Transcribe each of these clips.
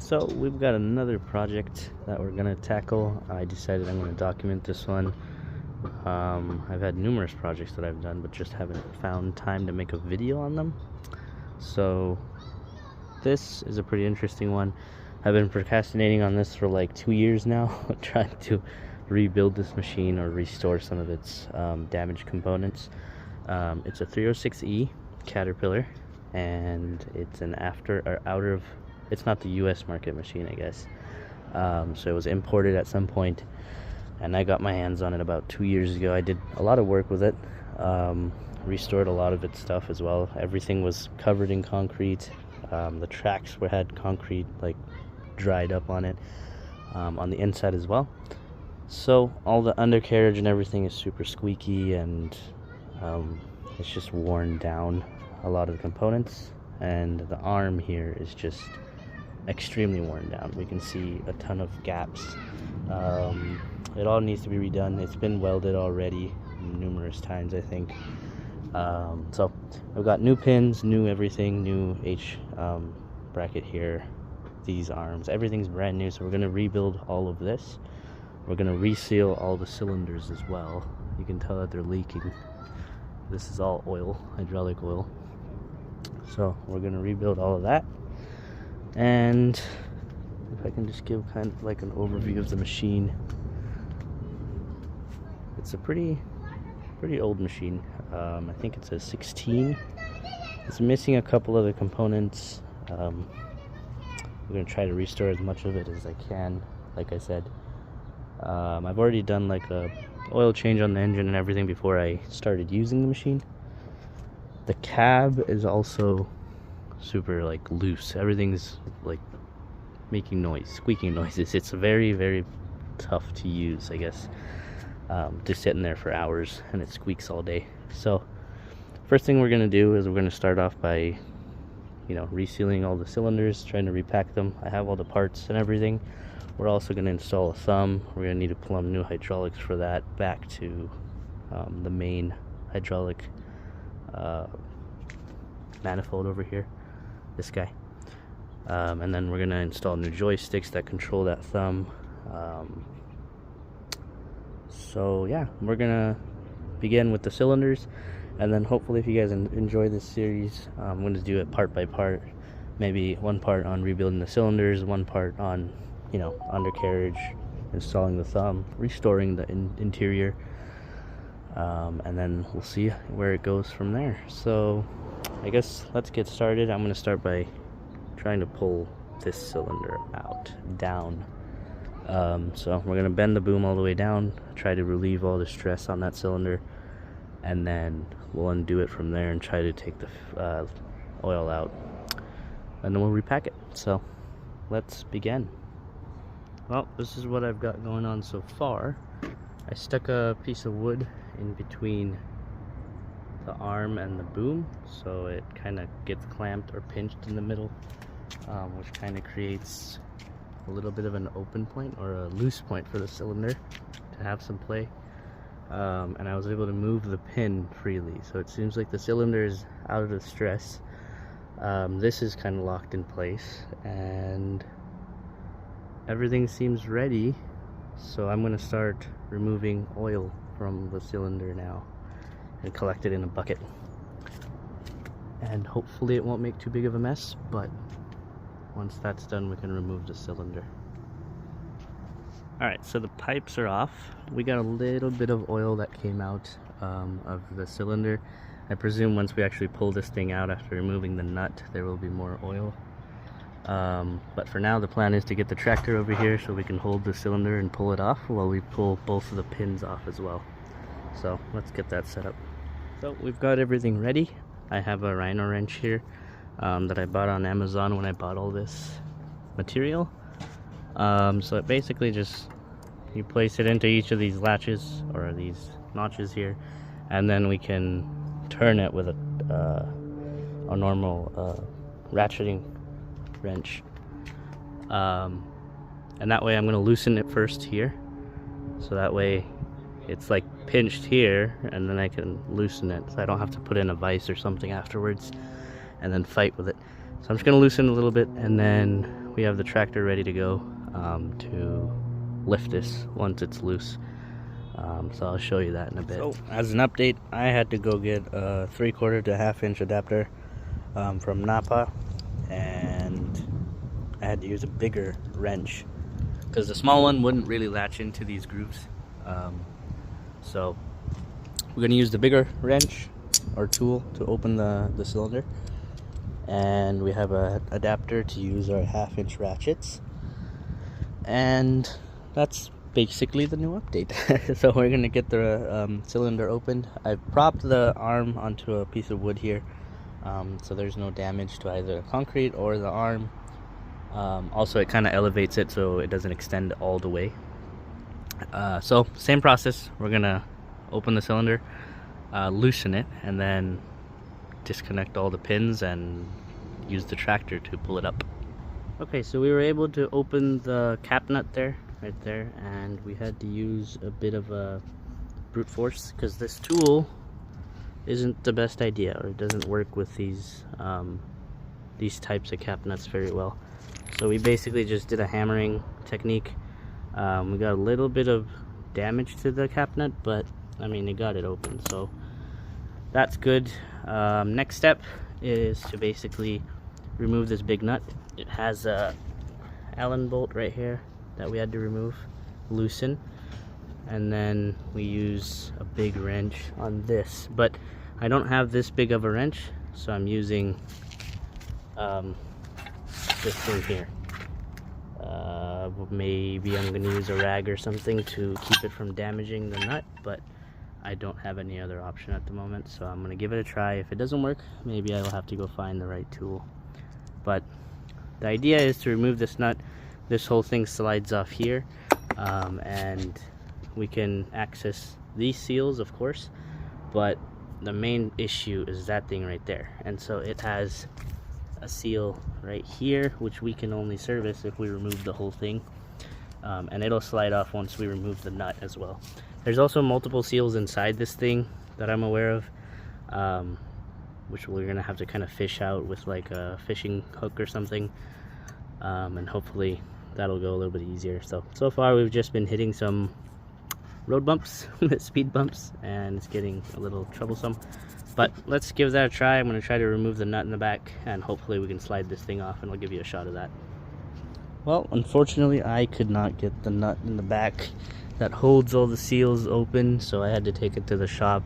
So we've got another project that we're gonna tackle. I decided I'm gonna document this one. I've had numerous projects that I've done, but just haven't found time to make a video on them. So this is a pretty interesting one. I've been procrastinating on this for like 2 years now, trying to rebuild this machine or restore some of its damaged components. It's a 306E Caterpillar, and it's an it's not the US market machine, I guess. So it was imported at some point, and I got my hands on it about 2 years ago. I did a lot of work with it, restored a lot of its stuff as well. Everything was covered in concrete. The tracks had concrete like dried up on it, on the inside as well. So all the undercarriage and everything is super squeaky, and it's just worn down, a lot of the components, and the arm here is just extremely worn down. We can see a ton of gaps. It all needs to be redone. It's been welded already numerous times, I think. So I've got new pins, new everything, new H bracket here, these arms, everything's brand new. So we're going to rebuild all of this. We're going to reseal all the cylinders as well. You can tell that they're leaking. This is all oil, hydraulic oil. So we're going to rebuild all of that. And if I can just give kind of like an overview of the machine. It's a pretty old machine. I think it's a 16. It's missing a couple of the components. We're going to try to restore as much of it as I can, like I said. I've already done like a oil change on the engine and everything before I started using the machine. The cab is also super like loose. Everything's like making noise, squeaking noises. It's very tough to use, I guess. Just sitting there for hours, and it squeaks all day. So first thing we're gonna do is we're gonna start off by resealing all the cylinders, trying to repack them. I have all the parts and everything. We're also going to install a thumb. We're going to need to plumb new hydraulics for that back to the main hydraulic manifold over here, this guy. And then we're going to install new joysticks that control that thumb. So yeah, we're going to begin with the cylinders, and then hopefully if you guys enjoy this series, I'm going to do it part by part. Maybe one part on rebuilding the cylinders, one part on undercarriage, installing the thumb, restoring the interior, and then we'll see where it goes from there. So I guess let's get started. I'm going to start by trying to pull this cylinder down. So we're going to bend the boom all the way down, try to relieve all the stress on that cylinder, and then we'll undo it from there and try to take the oil out, and then we'll repack it. So let's begin. Well, this is what I've got going on so far. I stuck a piece of wood in between the arm and the boom, so it kind of gets clamped or pinched in the middle, which kind of creates a little bit of an open point or a loose point for the cylinder to have some play. And I was able to move the pin freely, so it seems like the cylinder is out of the stress. This is kind of locked in place, and everything seems ready, so I'm going to start removing oil from the cylinder now and collect it in a bucket. And hopefully it won't make too big of a mess, but once that's done, we can remove the cylinder. Alright, so the pipes are off. We got a little bit of oil that came out of the cylinder. I presume once we actually pull this thing out after removing the nut, there will be more oil. But for now, the plan is to get the tractor over here so we can hold the cylinder and pull it off while we pull both of the pins off as well. So let's get that set up. So we've got everything ready. I have a rhino wrench here that I bought on Amazon when I bought all this material. So it basically just, you place it into each of these latches or these notches here, and then we can turn it with a normal ratcheting wrench, and that way I'm going to loosen it first here, so that way it's like pinched here, and then I can loosen it so I don't have to put in a vise or something afterwards and then fight with it. So I'm just going to loosen a little bit, and then we have the tractor ready to go to lift this once it's loose. So I'll show you that in a bit. So as an update, I had to go get a 3/4 to 1/2 inch adapter from Napa, and I had to use a bigger wrench because the small one wouldn't really latch into these grooves. So we're going to use the bigger wrench or tool to open the cylinder, and we have a adapter to use our 1/2 inch ratchets, and that's basically the new update. So we're going to get the cylinder opened. I've propped the arm onto a piece of wood here, so there's no damage to either the concrete or the arm. Also, it kind of elevates it so it doesn't extend all the way. So same process. We're gonna open the cylinder, loosen it, and then disconnect all the pins and use the tractor to pull it up. Okay, so we were able to open the cap nut right there, and we had to use a bit of a brute force because this tool isn't the best idea, or it doesn't work with these types of cap nuts very well. So we basically just did a hammering technique. We got a little bit of damage to the cap nut, but I mean, it got it open, so that's good. Next step is to basically remove this big nut. It has a Allen bolt right here that we had to remove, loosen, and then we use a big wrench on this. But I don't have this big of a wrench, so I'm using this thing here. Maybe I'm gonna use a rag or something to keep it from damaging the nut, but I don't have any other option at the moment, so I'm gonna give it a try. If it doesn't work, maybe I'll have to go find the right tool. But the idea is to remove this nut. This whole thing slides off here, and we can access these seals, of course, but the main issue is that thing right there. And so it has a seal right here, which we can only service if we remove the whole thing, and it'll slide off once we remove the nut as well. There's also multiple seals inside this thing that I'm aware of, which we're gonna have to kind of fish out with like a fishing hook or something, and hopefully that'll go a little bit easier. So far we've just been hitting some road bumps, speed bumps, and it's getting a little troublesome. But let's give that a try. I'm going to try to remove the nut in the back, and hopefully we can slide this thing off, and I'll give you a shot of that. Well, unfortunately I could not get the nut in the back that holds all the seals open, so I had to take it to the shop.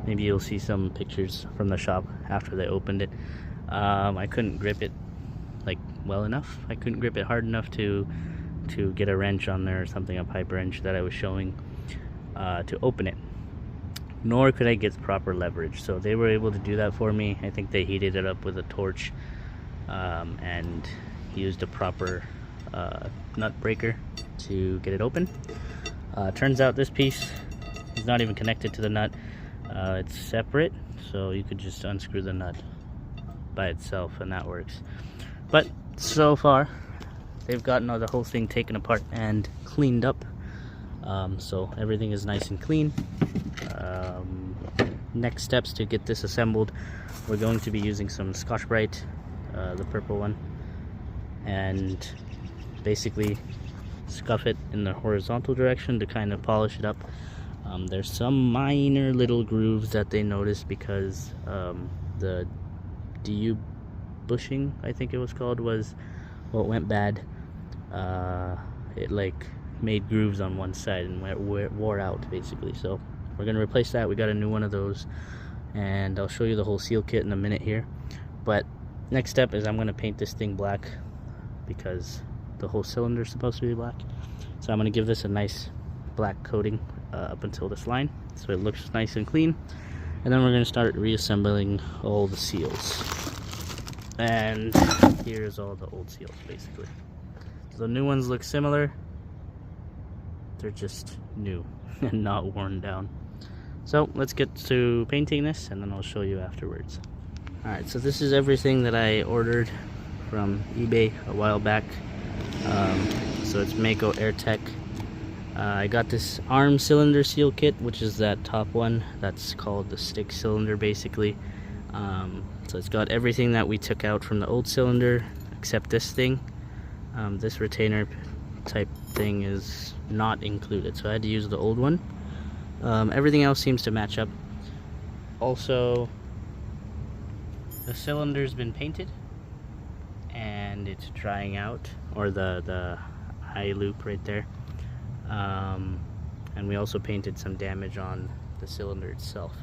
Maybe you'll see some pictures from the shop after they opened it. I couldn't grip it like well enough. I couldn't grip it hard enough to get a wrench on there or something, a pipe wrench that I was showing, to open it. Nor could I get proper leverage, so they were able to do that for me. I think they heated it up with a torch, and used a proper nut breaker to get it open. Turns out this piece is not even connected to the nut. It's separate, so you could just unscrew the nut by itself, and that works. But so far they've gotten the whole thing taken apart and cleaned up, so everything is nice and clean. Next steps to get this assembled, we're going to be using some Scotch-Brite, the purple one, and basically scuff it in the horizontal direction to kind of polish it up. There's some minor little grooves that they noticed because the DU bushing, I think it was called, it went bad. It like made grooves on one side and wore out basically, so we're gonna replace that. We got a new one of those, and I'll show you the whole seal kit in a minute here. But next step is I'm gonna paint this thing black because the whole cylinder is supposed to be black. So I'm gonna give this a nice black coating up until this line, so it looks nice and clean. And then we're gonna start reassembling all the seals. And here's all the old seals basically. So the new ones look similar. They're just new and not worn down. So let's get to painting this, and then I'll show you afterwards. Alright, so this is everything that I ordered from eBay a while back. So it's Mako AirTech. I got this arm cylinder seal kit, which is that top one. That's called the stick cylinder basically. So it's got everything that we took out from the old cylinder, except this thing. This retainer type thing is not included, so I had to use the old one. Everything else seems to match up. Also, the cylinder's been painted and it's drying out, or the eye loop right there. And we also painted some damage on the cylinder itself.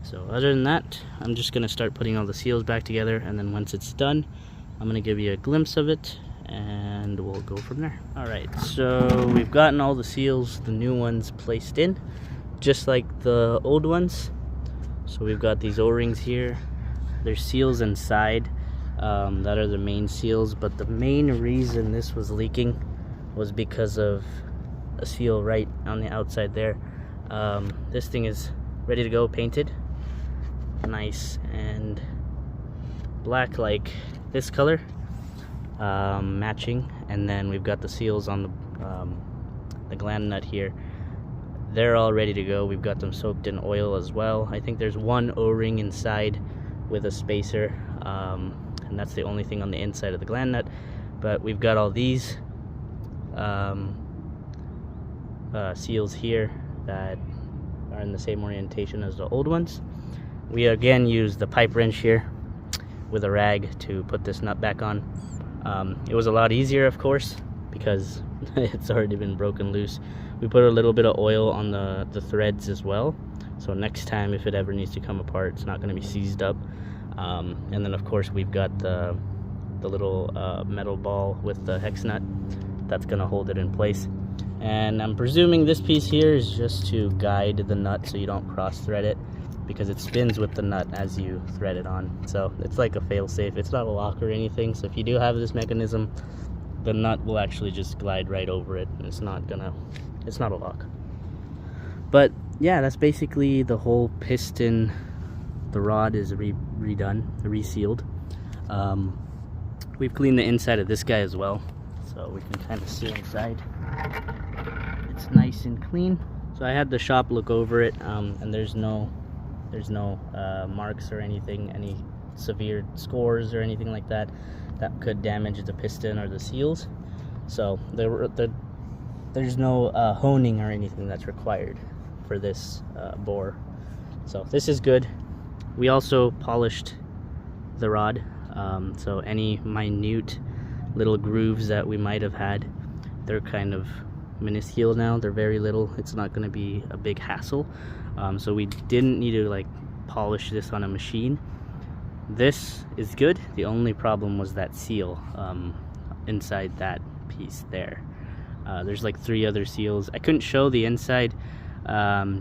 So other than that, I'm just gonna start putting all the seals back together, and then once it's done, I'm gonna give you a glimpse of it and we'll go from there. Alright, so we've gotten all the seals, the new ones, placed in, just like the old ones. So we've got these O-rings here. There's seals inside that are the main seals, but the main reason this was leaking was because of a seal right on the outside there. This thing is ready to go, painted nice and black like this color, matching. And then we've got the seals on the gland nut here. They're all ready to go. We've got them soaked in oil as well. I think there's one O-ring inside with a spacer, and that's the only thing on the inside of the gland nut. But we've got all these seals here that are in the same orientation as the old ones. We again use the pipe wrench here with a rag to put this nut back on. It was a lot easier, of course, because it's already been broken loose. We put a little bit of oil on the threads as well, so next time if it ever needs to come apart, it's not going to be seized up. And then of course we've got the little metal ball with the hex nut that's going to hold it in place. And I'm presuming this piece here is just to guide the nut so you don't cross thread it, because it spins with the nut as you thread it on. So it's like a fail-safe. It's not a lock or anything, so if you do have this mechanism, the nut will actually just glide right over it. It's not a lock. But yeah, that's basically the whole piston. The rod is redone, resealed. We've cleaned the inside of this guy as well, so we can kind of see inside. It's nice and clean. So I had the shop look over it, and there's no marks or anything, any severe scores or anything like that could damage the piston or the seals. So there's no honing or anything that's required for this bore. So this is good. We also polished the rod, so any minute little grooves that we might have had, they're kind of minuscule now. They're very little. It's not going to be a big hassle. So we didn't need to like polish this on a machine. This is good. The only problem was that seal inside that piece there. There's like 3 other seals. I couldn't show the inside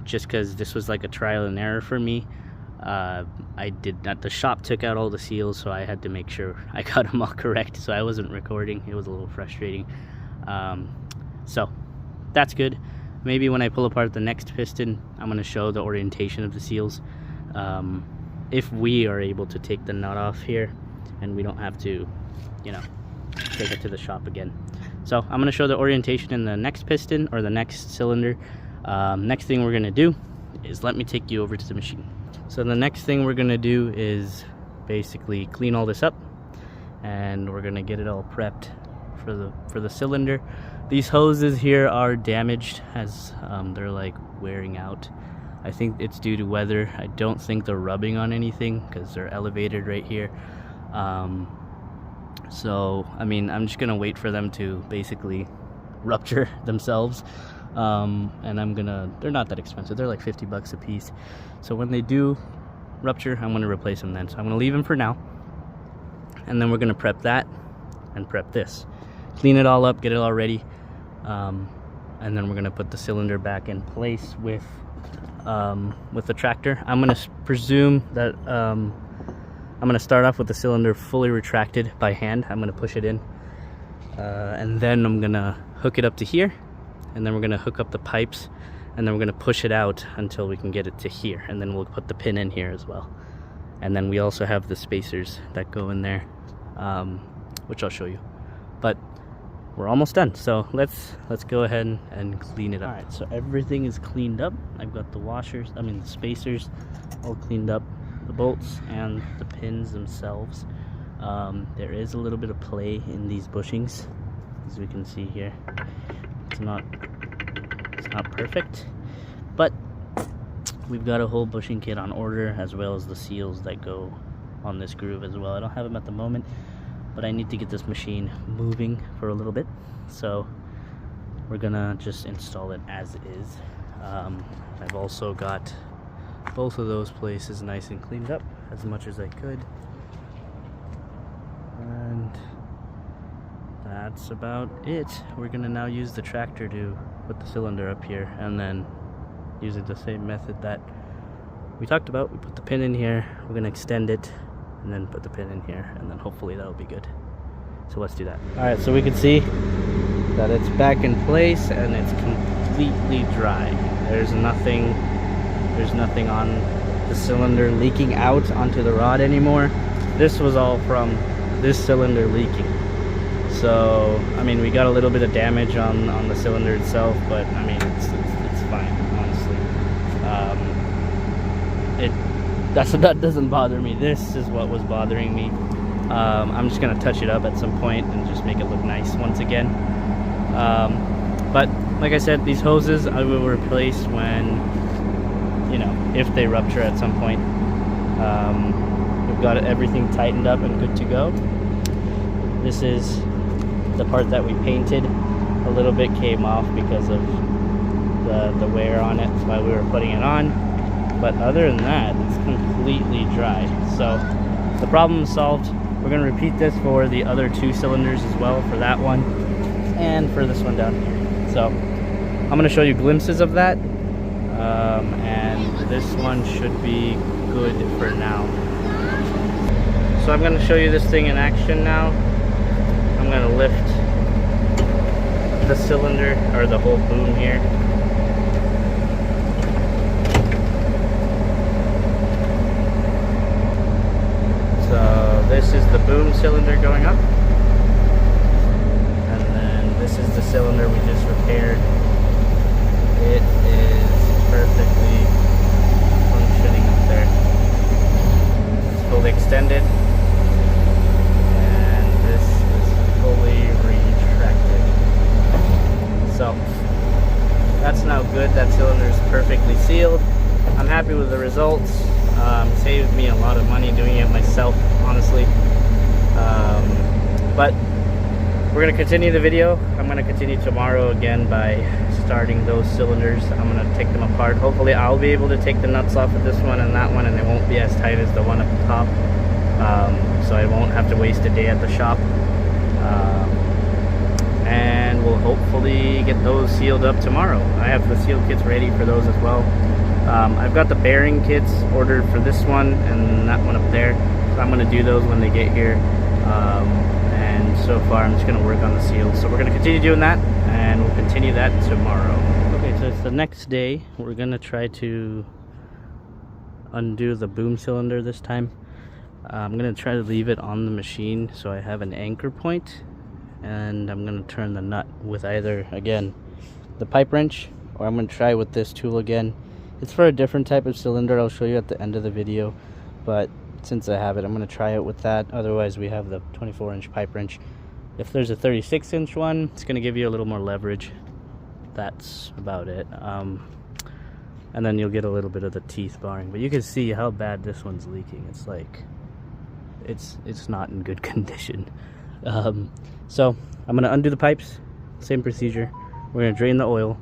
just because this was like a trial and error for me. The shop took out all the seals, so I had to make sure I got them all correct, so I wasn't recording. It was a little frustrating. So that's good. Maybe when I pull apart the next piston, I'm going to show the orientation of the seals. If we are able to take the nut off here and we don't have to, take it to the shop again. So I'm going to show the orientation in the next piston or the next cylinder. Next thing we're going to do is let me take you over to the machine. So the next thing we're going to do is basically clean all this up, and we're going to get it all prepped for the cylinder. These hoses here are damaged as they're like wearing out. I think it's due to weather. I don't think they're rubbing on anything because they're elevated right here. So I mean, I'm just gonna wait for them to basically rupture themselves, and they're not that expensive. They're like 50 bucks a piece. So when they do rupture, I'm gonna replace them then. So I'm gonna leave them for now, and then we're gonna prep that and prep this, clean it all up, get it all ready, and then we're gonna put the cylinder back in place with the tractor. I'm gonna presume that I'm gonna start off with the cylinder fully retracted by hand. I'm gonna push it in, and then I'm gonna hook it up to here, and then we're gonna hook up the pipes, and then we're gonna push it out until we can get it to here, and then we'll put the pin in here as well. And then we also have the spacers that go in there, which I'll show you. But we're almost done, so let's go ahead and clean it up. All right, so everything is cleaned up. I've got the spacers all cleaned up, the bolts and the pins themselves. There is a little bit of play in these bushings, as we can see here. It's not perfect, but we've got a whole bushing kit on order, as well as the seals that go on this groove as well. I don't have them at the moment, but I need to get this machine moving for a little bit, so we're gonna just install it as is. I've also got both of those places nice and cleaned up as much as I could, and that's about it. We're gonna now use the tractor to put the cylinder up here, and then using the same method that we talked about. We put the pin in here, we're gonna extend it, and then put the pin in here, and then hopefully that'll be good. So let's do that. All right, so we can see that it's back in place and it's completely dry. There's nothing on the cylinder leaking out onto the rod anymore. This was all from this cylinder leaking. So I mean, we got a little bit of damage on the cylinder itself, but I mean, it's fine, honestly. That doesn't bother me. This is what was bothering me. I'm just gonna touch it up at some point and just make it look nice once again. But like I said, these hoses I will replace when, you know, if they rupture at some point. We've got everything tightened up and good to go. This is the part that we painted. A little bit came off because of the wear on it while we were putting it on, but other than that, it's completely dry. So the problem is solved. We're going to repeat this for the other two cylinders as well, for that one and for this one down here. So I'm going to show you glimpses of that, and this one should be good for now. So I'm going to show you this thing in action now. I'm going to lift the cylinder, or the whole boom here. So this is the boom cylinder going up, and then this is the cylinder we just repaired. It is perfectly functioning up there. It's fully extended, and this is fully retracted. So that's now good. That cylinder is perfectly sealed. I'm happy with the results. Saved me a lot of money doing it myself, honestly. But we're going to continue the video. I'm going to continue tomorrow again by starting those cylinders. I'm going to take them apart. Hopefully I'll be able to take the nuts off of this one and that one, and they won't be as tight as the one up the top. So I won't have to waste a day at the shop. And we'll hopefully get those sealed up tomorrow. I have the seal kits ready for those as well. I've got the bearing kits ordered for this one and that one up there, so I'm going to do those when they get here. And so far I'm just going to work on the seals. So we're going to continue doing that, and we'll continue that tomorrow. Okay, so it's the next day. We're going to try to undo the boom cylinder this time. I'm going to try to leave it on the machine so I have an anchor point, and I'm going to turn the nut with either, again, the pipe wrench, or I'm going to try with this tool again. It's for a different type of cylinder. I'll show you at the end of the video, but since I have it, I'm going to try it with that. Otherwise, we have the 24-inch pipe wrench. If there's a 36-inch one, it's going to give you a little more leverage. That's about it. And then you'll get a little bit of the teeth barring, but you can see how bad this one's leaking. It's like it's not in good condition. So I'm going to undo the pipes, same procedure. We're going to drain the oil,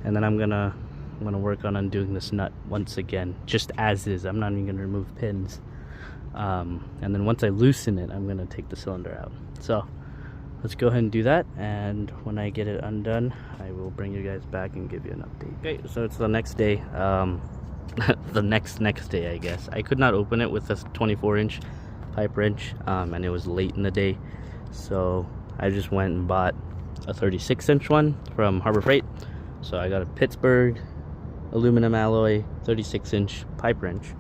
and then I'm gonna work on undoing this nut once again, just as is. I'm not even gonna remove pins. And then once I loosen it, I'm gonna take the cylinder out. So let's go ahead and do that, and when I get it undone, I will bring you guys back and give you an update. Okay, so it's the next day. The next day, I guess. I could not open it with this 24-inch pipe wrench, and it was late in the day, so I just went and bought a 36-inch one from Harbor Freight. So I got a Pittsburgh aluminum alloy 36-inch pipe wrench,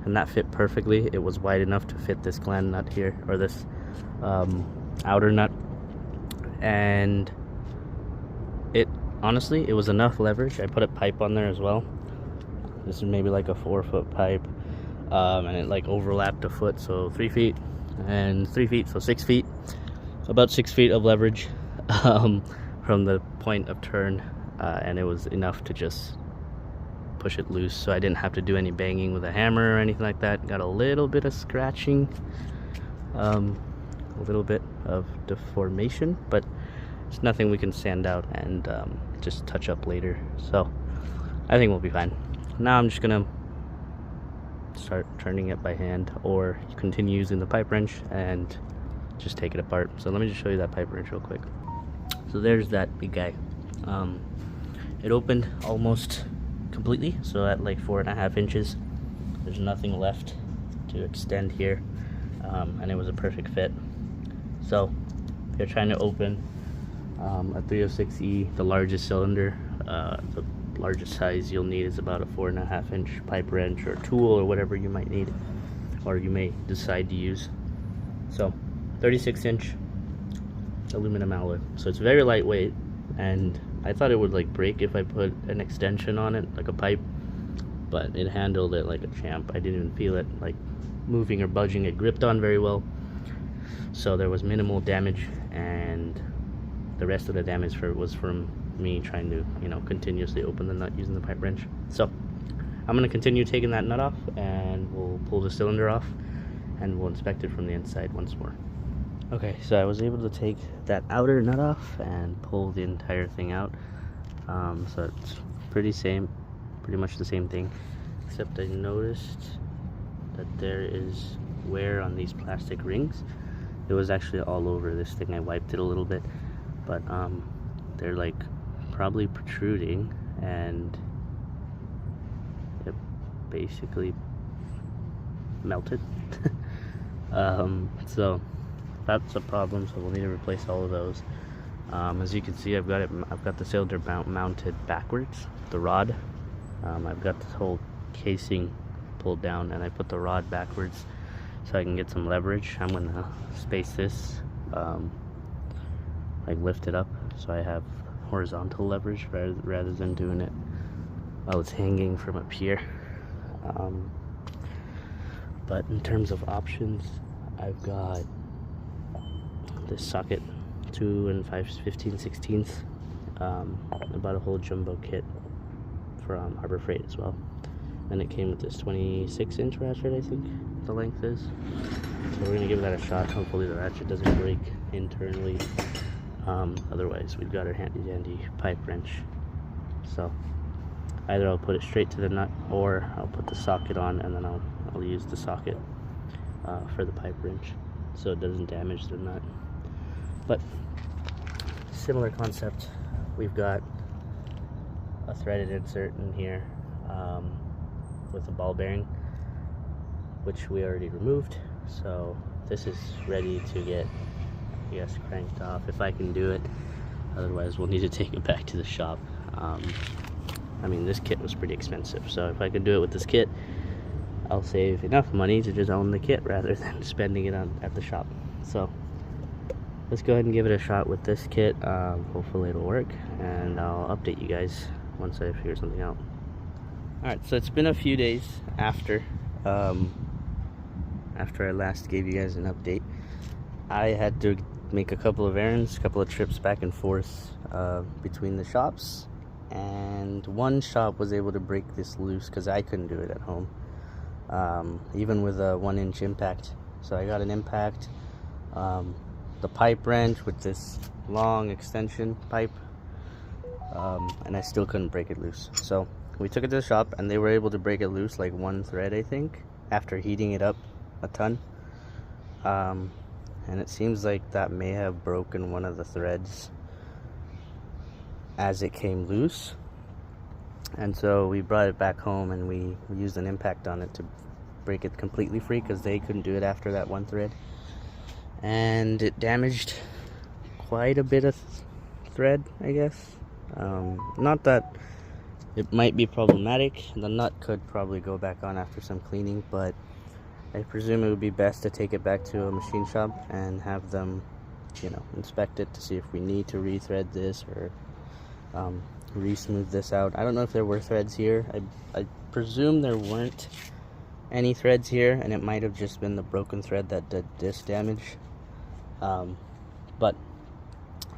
and that fit perfectly. It was wide enough to fit this gland nut here, or this outer nut, and it honestly, it was enough leverage. I put a pipe on there as well. This is maybe like a 4-foot pipe, and it like overlapped a foot, so 3 feet. and 3 feet, so 6 feet, about 6 feet of leverage from the point of turn, and it was enough to just push it loose, so I didn't have to do any banging with a hammer or anything like that. Got a little bit of scratching, a little bit of deformation, but it's nothing we can sand out and just touch up later, so I think we'll be fine. Now I'm just gonna start turning it by hand, or continue using the pipe wrench and just take it apart. So let me just show you that pipe wrench real quick. So there's that big guy. It opened almost completely, so at like 4.5 inches. There's nothing left to extend here, and it was a perfect fit. So if you're trying to open a 306E, the largest cylinder, the largest size you'll need is about a 4.5 inch pipe wrench or tool or whatever you might need, or you may decide to use. So 36-inch aluminum alloy, so it's very lightweight, and I thought it would like break if I put an extension on it, like a pipe, but it handled it like a champ. I didn't even feel it like moving or budging. It gripped on very well, so there was minimal damage, and the rest of the damage was from me trying to, you know, continuously open the nut using the pipe wrench. So I'm going to continue taking that nut off, and we'll pull the cylinder off, and we'll inspect it from the inside once more. Okay, so I was able to take that outer nut off and pull the entire thing out. So it's pretty much the same thing, except I noticed that there is wear on these plastic rings. It was actually all over this thing. I wiped it a little bit, but they're like probably protruding, and it basically melted. So that's a problem, so we'll need to replace all of those. As you can see, I've got the cylinder mounted backwards, the rod. I've got this whole casing pulled down, and I put the rod backwards so I can get some leverage. I'm gonna space this, like lift it up so I have horizontal leverage rather than doing it while it's hanging from up here. But in terms of options, I've got this socket, 2 5/15/16. I bought a whole jumbo kit from Harbor Freight as well, and it came with this 26-inch ratchet, I think the length is. So we're gonna give that a shot. Hopefully the ratchet doesn't break internally. Otherwise we've got our handy dandy pipe wrench. So either I'll put it straight to the nut, or I'll put the socket on, and then I'll use the socket for the pipe wrench so it doesn't damage the nut. But similar concept, we've got a threaded insert in here with a ball bearing, which we already removed. So this is ready to get, I guess, cranked off if I can do it. Otherwise we'll need to take it back to the shop. I mean, this kit was pretty expensive, so if I could do it with this kit, I'll save enough money to just own the kit rather than spending it at the shop. So let's go ahead and give it a shot with this kit. Hopefully it'll work, and I'll update you guys once I figure something out. Alright, so it's been a few days after I last gave you guys an update. I had to make a couple of errands, a couple of trips back and forth between the shops, and one shop was able to break this loose because I couldn't do it at home, even with a 1-inch impact. So I got an impact, the pipe wrench with this long extension pipe, and I still couldn't break it loose. So we took it to the shop, and they were able to break it loose like 1 thread, I think, after heating it up a ton. And it seems like that may have broken one of the threads as it came loose. And so we brought it back home, and we used an impact on it to break it completely free, because they couldn't do it after that 1 thread. And it damaged quite a bit of thread, I guess. Not that it might be problematic. The nut could probably go back on after some cleaning, but I presume it would be best to take it back to a machine shop and have them, you know, inspect it to see if we need to rethread this or re-smooth this out. I don't know if there were threads here. I presume there weren't any threads here, and it might have just been the broken thread that did this damage. But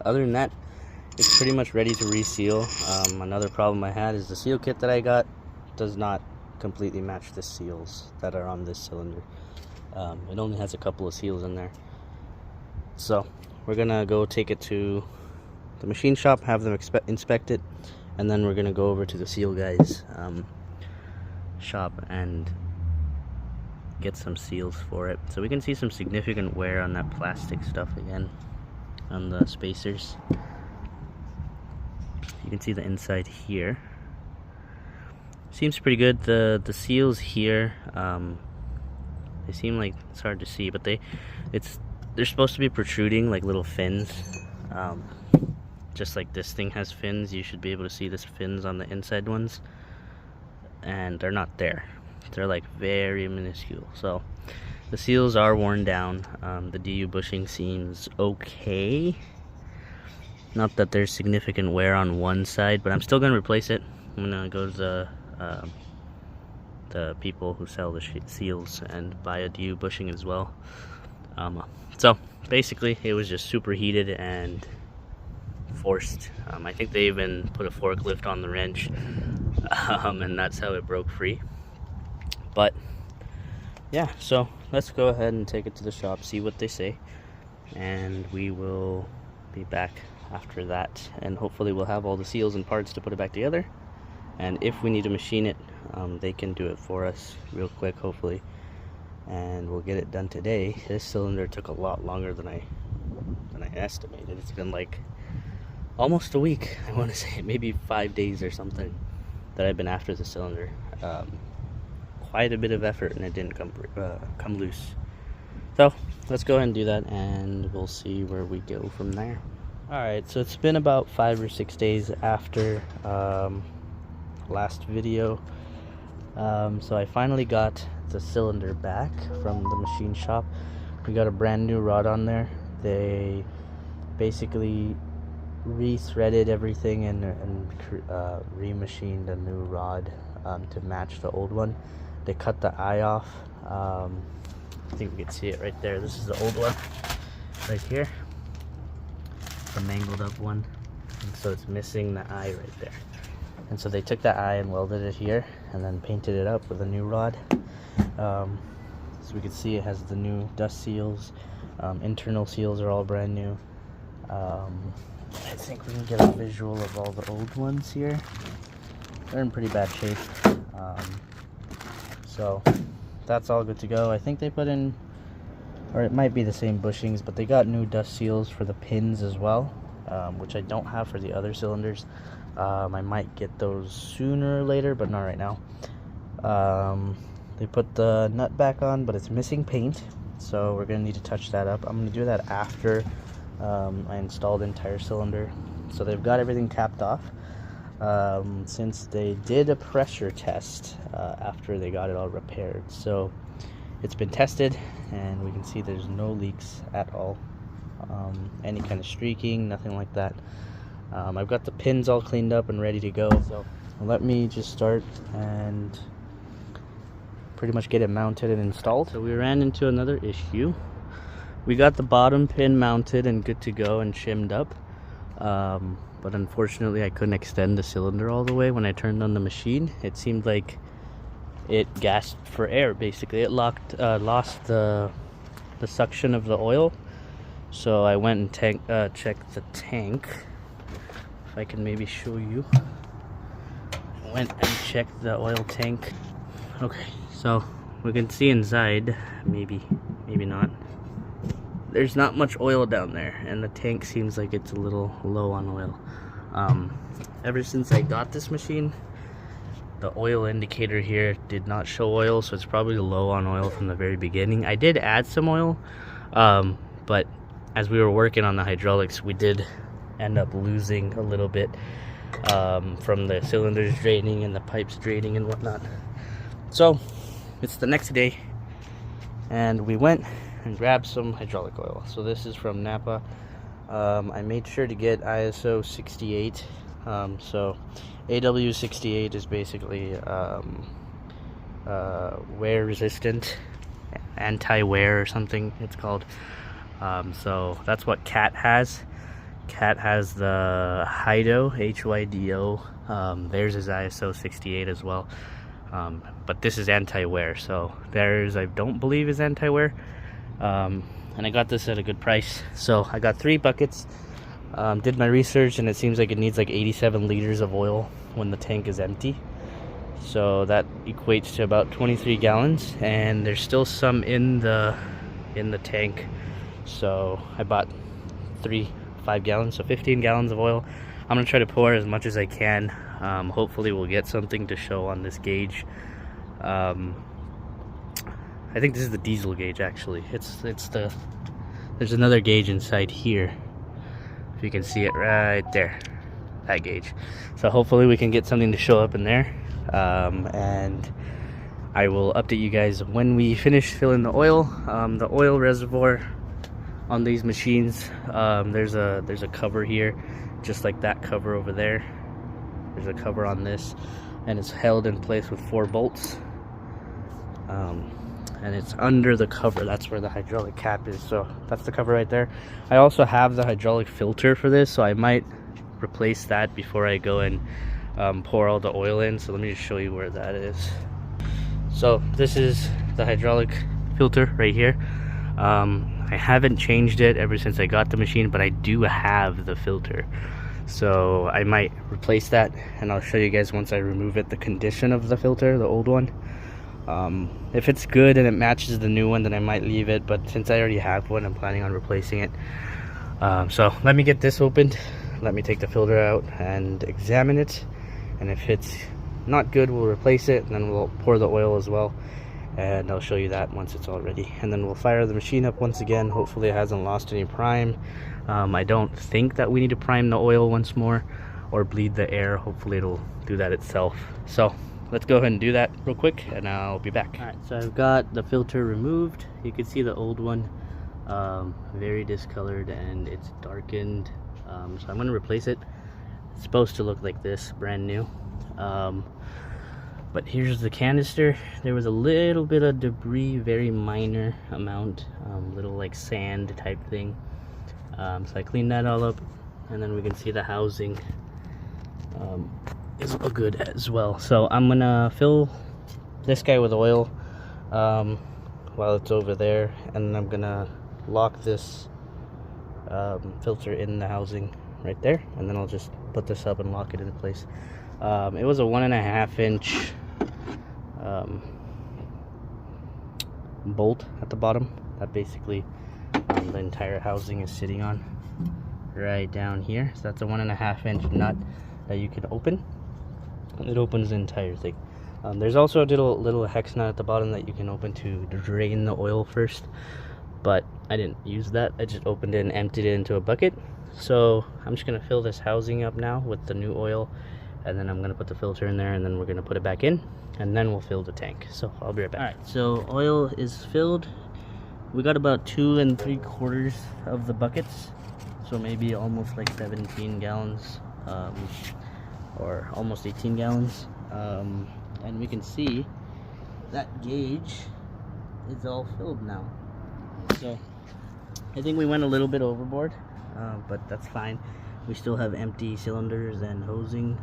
other than that, it's pretty much ready to reseal. Another problem I had is the seal kit that I got does not completely match the seals that are on this cylinder. It only has a couple of seals in there. So we're gonna go take it to the machine shop, have them inspect it, and then we're gonna go over to the seal guys shop and get some seals for it. So we can see some significant wear on that plastic stuff again, on the spacers. You can see the inside here. Seems pretty good. The seals here, they seem like, it's hard to see, but they're supposed to be protruding like little fins. Just like this thing has fins, you should be able to see this fins on the inside ones, and they're not there. They're like very minuscule. So the seals are worn down. The DU bushing seems okay. Not that there's significant wear on one side, but I'm still gonna replace it. I'm gonna go to the people who sell the seals and buy a DU bushing as well. So basically it was just super heated and forced. I think they even put a forklift on the wrench, and that's how it broke free. But yeah, so let's go ahead and take it to the shop, see what they say, and we will be back after that, and hopefully we'll have all the seals and parts to put it back together. And if we need to machine it, they can do it for us real quick, hopefully, and we'll get it done today. This cylinder took a lot longer than I estimated. It's been like almost a week, I want to say, maybe 5 days or something, that I've been after the cylinder. Quite a bit of effort, and it didn't come loose. So let's go ahead and do that, and we'll see where we go from there. Alright, so it's been about 5 or 6 days after last video. So I finally got the cylinder back from the machine shop. We got a brand new rod on there. They basically re-threaded everything and remachined a new rod to match the old one. They cut the eye off. I think we can see it right there. This is the old one right here, the mangled up one, and so it's missing the eye right there. And so they took that eye and welded it here and then painted it up with a new rod. So we can see it has the new dust seals. Internal seals are all brand new. I think we can get a visual of all the old ones here. They're in pretty bad shape. So that's all good to go. I think they put in, or it might be the same bushings, but they got new dust seals for the pins as well, which I don't have for the other cylinders. I might get those sooner or later, but not right now. They put the nut back on, but it's missing paint, so we're gonna need to touch that up. I'm gonna do that after I install the entire cylinder. So they've got everything capped off. Since they did a pressure test after they got it all repaired, so it's been tested and we can see there's no leaks at all, any kind of streaking, nothing like that. I've got the pins all cleaned up and ready to go, so let me just start and pretty much get it mounted and installed. So we ran into another issue. We got the bottom pin mounted and good to go and shimmed up, but unfortunately I couldn't extend the cylinder all the way. When I turned on the machine, it seemed like it gasped for air. Basically it lost the suction of the oil. So I went and checked the tank. If I can maybe show you. Went and checked the oil tank. Okay, so we can see inside, maybe not. There's not much oil down there, and the tank seems like it's a little low on oil. Ever since I got this machine, the oil indicator here did not show oil, so it's probably low on oil from the very beginning. I did add some oil, but as we were working on the hydraulics, we did end up losing a little bit from the cylinders draining and the pipes draining and whatnot. So it's the next day, and we went and grabbed some hydraulic oil. So this is from Napa. I made sure to get ISO 68. So AW 68 is basically wear resistant, anti-wear or something it's called. So that's what Cat has. Cat has the Hydo, Hydo. Theirs is ISO 68 as well. But this is anti-wear, so theirs I don't believe is anti-wear. And I got this at a good price. So I got 3 buckets. Did my research, and it seems like it needs like 87 liters of oil when the tank is empty. So that equates to about 23 gallons, and there's still some in the tank. So I bought 5 gallons, so 15 gallons of oil. I'm gonna try to pour as much as I can. Hopefully we'll get something to show on this gauge. I think this is the diesel gauge actually. There's another gauge inside here. If you can see it right there, that gauge. So hopefully we can get something to show up in there. And I will update you guys when we finish filling the oil. The oil reservoir on these machines, there's a cover here, just like that cover over there. There's a cover on this, and it's held in place with 4 bolts. And it's under the cover. That's where the hydraulic cap is. So that's the cover right there. I also have the hydraulic filter for this, so I might replace that before I go and pour all the oil in. So let me just show you where that is. So this is the hydraulic filter right here. I haven't changed it ever since I got the machine, but I do have the filter, so I might replace that, and I'll show you guys once I remove it the condition of the filter, the old one. If it's good and it matches the new one, then I might leave it, but since I already have one, I'm planning on replacing it. So let me get this opened, let me take the filter out and examine it, and if it's not good, we'll replace it, and then we'll pour the oil as well, and I'll show you that once it's all ready. And then we'll fire the machine up once again. Hopefully it hasn't lost any prime. I don't think that we need to prime the oil once more or bleed the air. Hopefully it'll do that itself. So let's go ahead and do that real quick, and I'll be back. All right, so I've got the filter removed. You can see the old one, very discolored, and it's darkened. So I'm gonna replace it. It's supposed to look like this, brand new. But here's the canister. There was a little bit of debris, very minor amount, little like sand type thing. So I cleaned that all up, and then we can see the housing is all good as well. So I'm gonna fill this guy with oil while it's over there, and then I'm gonna lock this filter in the housing right there, and then I'll just put this up and lock it into place. It was a 1.5 inch bolt at the bottom that basically the entire housing is sitting on, right down here. So that's a 1.5 inch nut that you can open, and it opens the entire thing. There's also a little hex nut at the bottom that you can open to drain the oil first, but I didn't use that. I just opened it and emptied it into a bucket. So I'm just gonna fill this housing up now with the new oil, and then I'm gonna put the filter in there, and then we're gonna put it back in, and then we'll fill the tank. So I'll be right back. All right, so oil is filled. We got about 2 3/4 of the buckets, so maybe almost like 17 gallons, or almost 18 gallons. And we can see that gauge is all filled now. So I think we went a little bit overboard, but that's fine. We still have empty cylinders and hosing,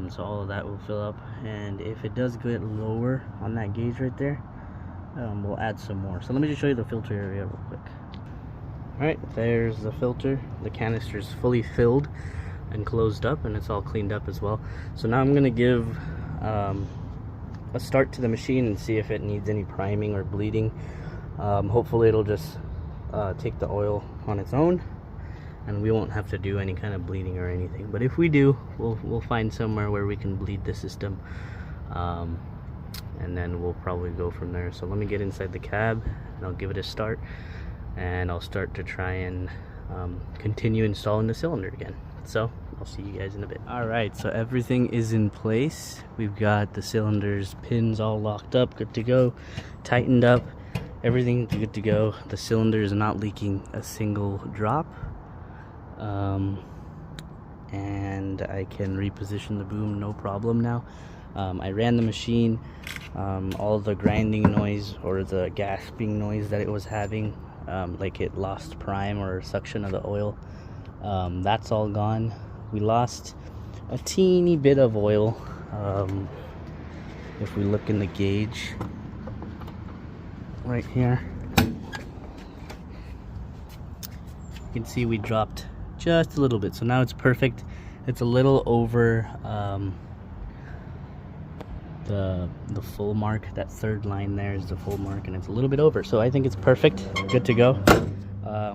so all of that will fill up. And if it does get lower on that gauge right there, we'll add some more. So let me just show you the filter area real quick. Alright, there's the filter. The canister is fully filled and closed up, and it's all cleaned up as well. So now I'm going to give a start to the machine and see if it needs any priming or bleeding. Hopefully it'll just take the oil on its own, and we won't have to do any kind of bleeding or anything. But if we do, we'll find somewhere where we can bleed the system, and then we'll probably go from there. So let me get inside the cab, and I'll give it a start, and I'll start to try and continue installing the cylinder again. So I'll see you guys in a bit. Alright, so everything is in place. We've got the cylinders pins all locked up, good to go, tightened up, everything's good to go. The cylinder is not leaking a single drop, and I can reposition the boom no problem now. I ran the machine. All the grinding noise or the gasping noise that it was having, like it lost prime or suction of the oil, that's all gone. We lost a teeny bit of oil. If we look in the gauge right here, you can see we dropped just a little bit, so now it's perfect. It's a little over the full mark. That third line there is the full mark, and it's a little bit over, so I think it's perfect, good to go.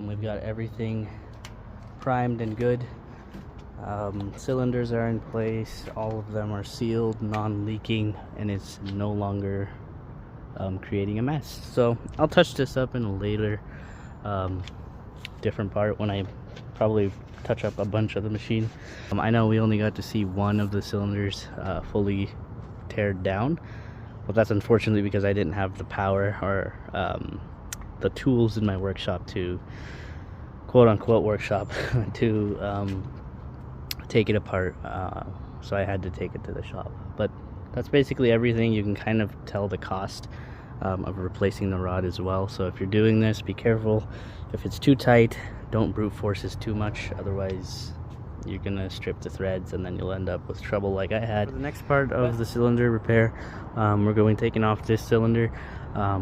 We've got everything primed and good. Cylinders are in place, all of them are sealed, non-leaking, and it's no longer creating a mess. So I'll touch this up in a later different part when I probably touch up a bunch of the machine. I know we only got to see one of the cylinders fully teared down, but that's unfortunately because I didn't have the power or the tools in my workshop to quote-unquote workshop to take it apart, so I had to take it to the shop. But that's basically everything. You can kind of tell the cost of replacing the rod as well. So if you're doing this, be careful. If it's too tight, don't brute force this too much, otherwise you're gonna strip the threads and then you'll end up with trouble like I had. For the next part of the cylinder repair, we're going taking off this cylinder.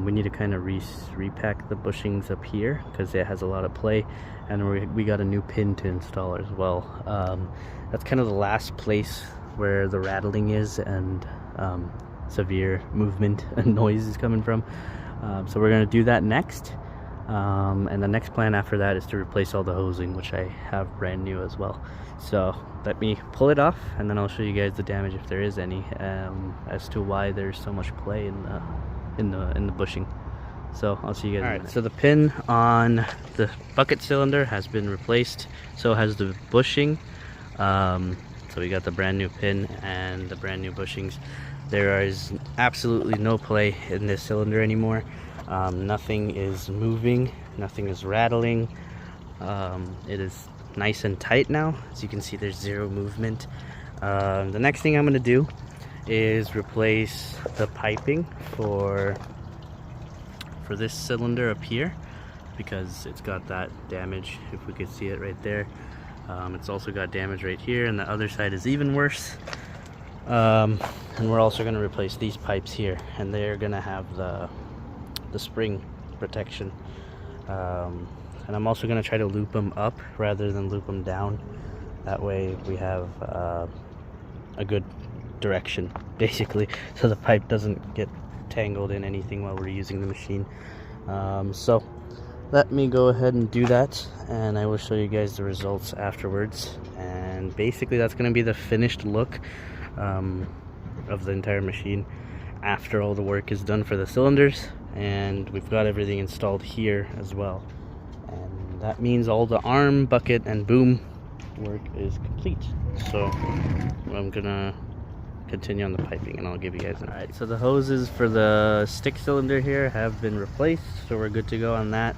We need to kind of repack the bushings up here because it has a lot of play, and we got a new pin to install as well. That's kind of the last place where the rattling is and severe movement and noise is coming from. So we're going to do that next, and the next plan after that is to replace all the hosing, which I have brand new as well. So let me pull it off, and then I'll show you guys the damage if there is any, as to why there's so much play in the bushing. So I'll see you guys. Alright, so the pin on the bucket cylinder has been replaced, so has the bushing. So we got the brand new pin and the brand new bushings. There is absolutely no play in this cylinder anymore. Nothing is moving, nothing is rattling. It is nice and tight now. As you can see, there's zero movement. The next thing I'm going to do is replace the piping for this cylinder up here, because it's got that damage, if we could see it right there. It's also got damage right here, and the other side is even worse. And we're also going to replace these pipes here, and they're going to have the spring protection. And I'm also going to try to loop them up rather than loop them down. That way we have a good direction, basically, so the pipe doesn't get tangled in anything while we're using the machine. So let me go ahead and do that, and I will show you guys the results afterwards. And basically that's going to be the finished look of the entire machine after all the work is done for the cylinders, and we've got everything installed here as well. And that means all the arm, bucket, and boom work is complete. So I'm gonna continue on the piping, and I'll give you guys an idea. Alright, so the hoses for the stick cylinder here have been replaced, so we're good to go on that.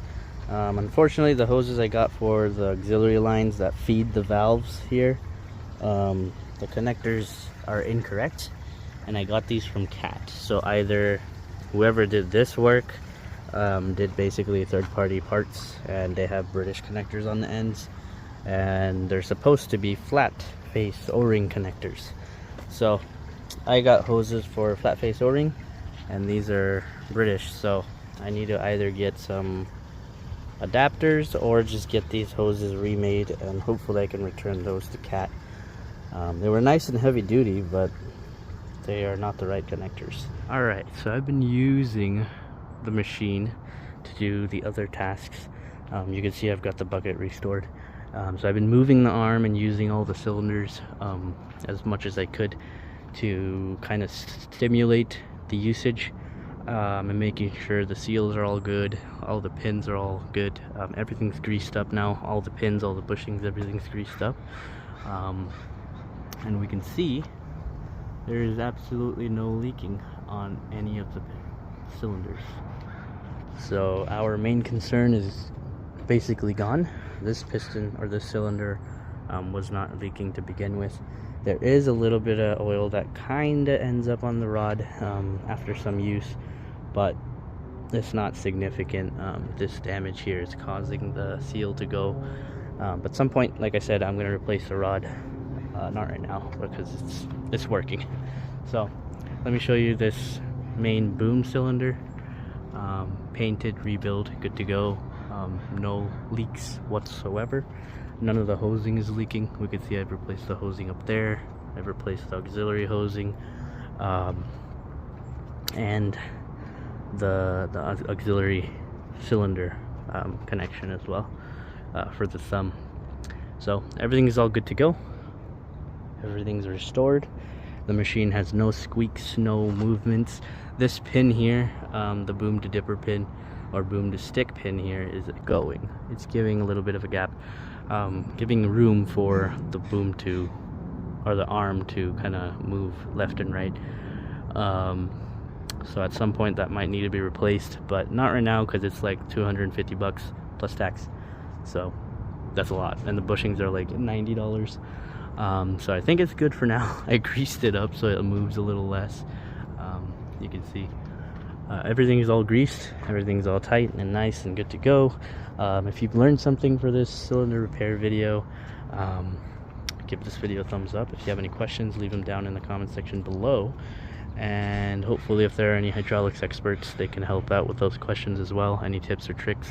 Unfortunately, the hoses I got for the auxiliary lines that feed the valves here, the connectors are incorrect, and I got these from CAT. So either whoever did this work did basically third-party parts, and they have British connectors on the ends, and they're supposed to be flat face O-ring connectors. So I got hoses for flat face O-ring, and these are British, so I need to either get some adapters or just get these hoses remade, and hopefully I can return those to CAT. They were nice and heavy duty, but they are not the right connectors. Alright, so I've been using the machine to do the other tasks. You can see I've got the bucket restored. So I've been moving the arm and using all the cylinders as much as I could to kind of stimulate the usage, and making sure the seals are all good, all the pins are all good. Everything's greased up now, all the pins, all the bushings, everything's greased up. And we can see there is absolutely no leaking on any of the cylinders. So our main concern is basically gone. This piston or this cylinder was not leaking to begin with, There is a little bit of oil that kind of ends up on the rod after some use, but it's not significant. This damage here is causing the seal to go. But at some point, like I said, I'm going to replace the rod. Not right now because it's working. So let me show you this main boom cylinder. Painted, rebuild, good to go. No leaks whatsoever. None of the hosing is leaking. We can see I've replaced the hosing up there. I've replaced the auxiliary hosing, and the auxiliary cylinder connection as well for the thumb. So everything is all good to go. Everything's restored. The machine has no squeaks, no movements. This pin here, the boom to dipper pin or boom to stick pin here, is going. It's giving a little bit of a gap, giving room for the boom to, or the arm to kind of move left and right. So at some point that might need to be replaced, but not right now because it's like $250 plus tax. So that's a lot, and the bushings are like $90. So I think it's good for now. I greased it up so it moves a little less. You can see everything is all greased, everything's all tight and nice and good to go. If you've learned something for this cylinder repair video, give this video a thumbs up. If you have any questions, leave them down in the comment section below, and hopefully if there are any hydraulics experts, they can help out with those questions as well. Any tips or tricks,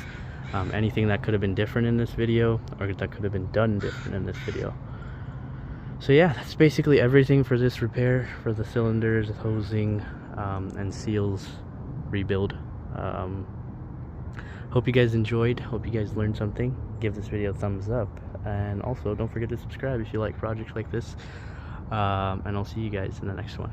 anything that could have been different in this video or that could have been done different in this video. So yeah, that's basically everything for this repair, for the cylinders, hosing, and seals rebuild. Hope you guys enjoyed, hope you guys learned something. Give this video a thumbs up, and also don't forget to subscribe if you like projects like this, and I'll see you guys in the next one.